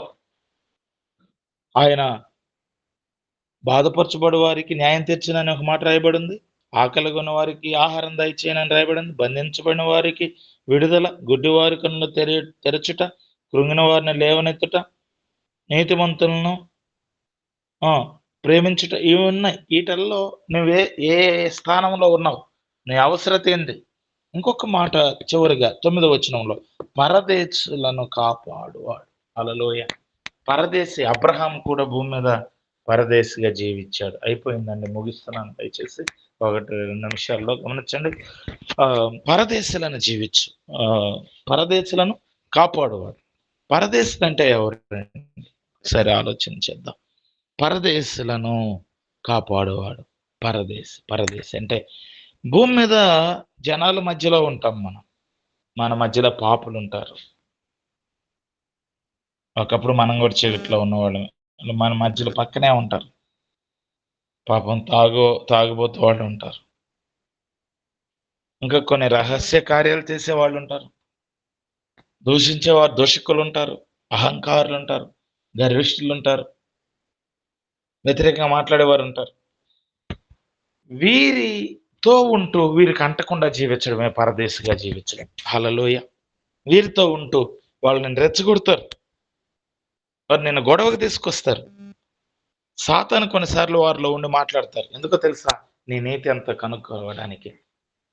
Speaker 1: ఆయన బాధపరచబడు వారికి న్యాయం తీర్చునని ఒక మాట రాయబడింది. ఆకలిగొన్న వారికి ఆహారం దయచేయనని రాయబడింది. బంధించబడిన వారికి విడుదల, గుడ్డివారి కన్నులు తెరచుట, కృంగిన వారిని లేవనెత్తుట, నీతిమంతులను ప్రేమించుట, ఇవి ఉన్నాయి. వీటల్లో నువ్వే ఏ స్థానంలో ఉన్నావు, నీ అవసరత ఏంటి? ఇంకొక మాట చివరిగా 9వ వచనంలో, పరదేశులను కాపాడువాడు. హల్లెలూయా. పరదేశి అబ్రహాం కూడా భూమి మీద పరదేశిగా జీవించాడు. అయిపోయిందండి, ముగిస్తున్నాను. దయచేసి 1-2 నిమిషాల్లో గమనించండి. పరదేశులను జీవించు, పరదేశులను కాపాడువాడు. పరదేశులు అంటే ఎవరండి? సరే, ఆలోచన చేద్దాం. పరదేశులను కాపాడువాడు. పరదేశి అంటే భూమి మీద జనాల మధ్యలో ఉంటాం మనం. మన మధ్యలో పాపులు ఉంటారు. ఒకప్పుడు మనం కూడా చీకట్లో ఉన్నవాళ్ళం. మన మధ్యలో పక్కనే ఉంటారు. పాపం తాగుబోతు వాళ్ళు ఉంటారు. ఇంకా కొన్ని రహస్య కార్యాలు చేసే వాళ్ళు ఉంటారు. దూషించేవారు, దూషకులు ఉంటారు, అహంకారులు ఉంటారు, గర్విష్ఠులు ఉంటారు, వ్యతిరేకంగా మాట్లాడేవారు ఉంటారు. వీరితో ఉంటూ వీరికి అంటకుండా జీవించడమే పరదేశిగా జీవించడం. హల్లెలూయా. వీరితో ఉంటూ వాళ్ళు నిన్ను రెచ్చగొడతారు, వారు నిన్ను గొడవకు తీసుకొస్తారు. సాతాను కొన్నిసార్లు వారిలో ఉండి మాట్లాడతారు. ఎందుకో తెలుసా? నీ నీతి అంతా కనుక్కోవడానికి.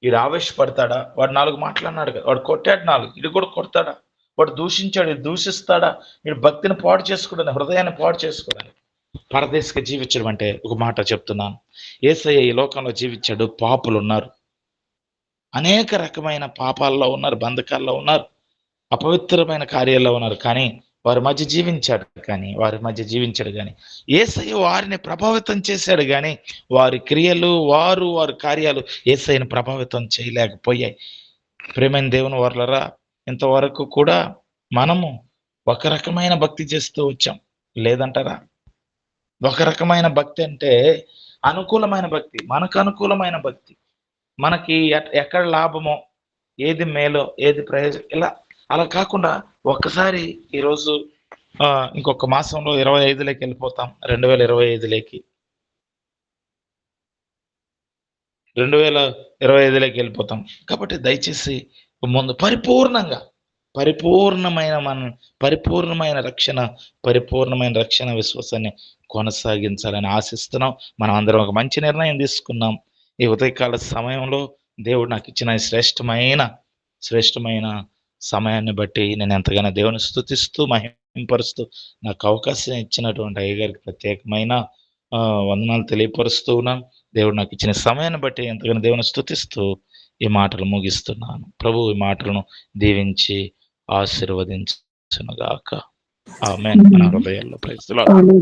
Speaker 1: వీడు ఆవేశపడతాడా? వాడు 4 మాట్లాడినాడు కదా, వాడు కొట్టాడు 4, ఇది కూడా కొడతాడా? వాడు దూషించాడు, ఇది దూషిస్తాడా? వీడు భక్తిని పాడు చేసుకోవడానికి, హృదయాన్ని పాడు చేసుకోవడానికి. పరదేశిగా జీవించడం అంటే ఒక మాట చెప్తున్నాను. యేసయ్య ఈ లోకంలో జీవించాడు. పాపులు ఉన్నారు, అనేక రకమైన పాపాల్లో ఉన్నారు, బంధకాల్లో ఉన్నారు, అపవిత్రమైన కార్యాల్లో ఉన్నారు. కానీ వారి మధ్య జీవించాడు కానీ యేసయ్య వారిని ప్రభావితం చేశాడు. కానీ వారి క్రియలు, వారి కార్యాలు యేసయ్యను ప్రభావితం చేయలేకపోయాయి. ప్రేమైన దేవుని వర్లరా, ఇంతవరకు కూడా మనము ఒక రకమైన భక్తి చేస్తూ వచ్చాం, లేదంటారా? ఒక రకమైన భక్తి అంటే అనుకూలమైన భక్తి, మనకు అనుకూలమైన భక్తి, మనకి ఎక్కడ లాభమో, ఏది మేలో, ఏది ప్రయోజనం, ఇలా అలా కాకుండా ఒక్కసారి ఈరోజు ఇంకొక మాసంలో 25లోకి వెళ్ళిపోతాం, 2025లోకి 2025లోకి వెళ్ళిపోతాం. కాబట్టి దయచేసి ముందు పరిపూర్ణమైన రక్షణ విశ్వాసాన్ని కొనసాగించాలని ఆశిస్తున్నాం. మనం అందరం ఒక మంచి నిర్ణయం తీసుకున్నాం. ఈ ఉదయకాల సమయంలో దేవుడు నాకు ఇచ్చిన శ్రేష్టమైన సమయాన్ని బట్టి నేను ఎంతగానో దేవుని స్తుతిస్తూ మహిమపరుస్తూ నాకు అవకాశం ఇచ్చినటువంటి అయ్యగారికి ప్రత్యేకమైన వందనాలు తెలియపరుస్తూ ఉన్నాను. దేవుడు నాకు ఇచ్చిన సమయాన్ని బట్టి ఎంతగానో దేవుని స్తుతిస్తూ ఈ మాటలు ముగిస్తున్నాను. ప్రభు ఈ మాటలను దీవించి ఆశీర్వదించునుగాక. ఆమేన్. మన హృదయాల్లో ప్రైజ్ ది లార్డ్.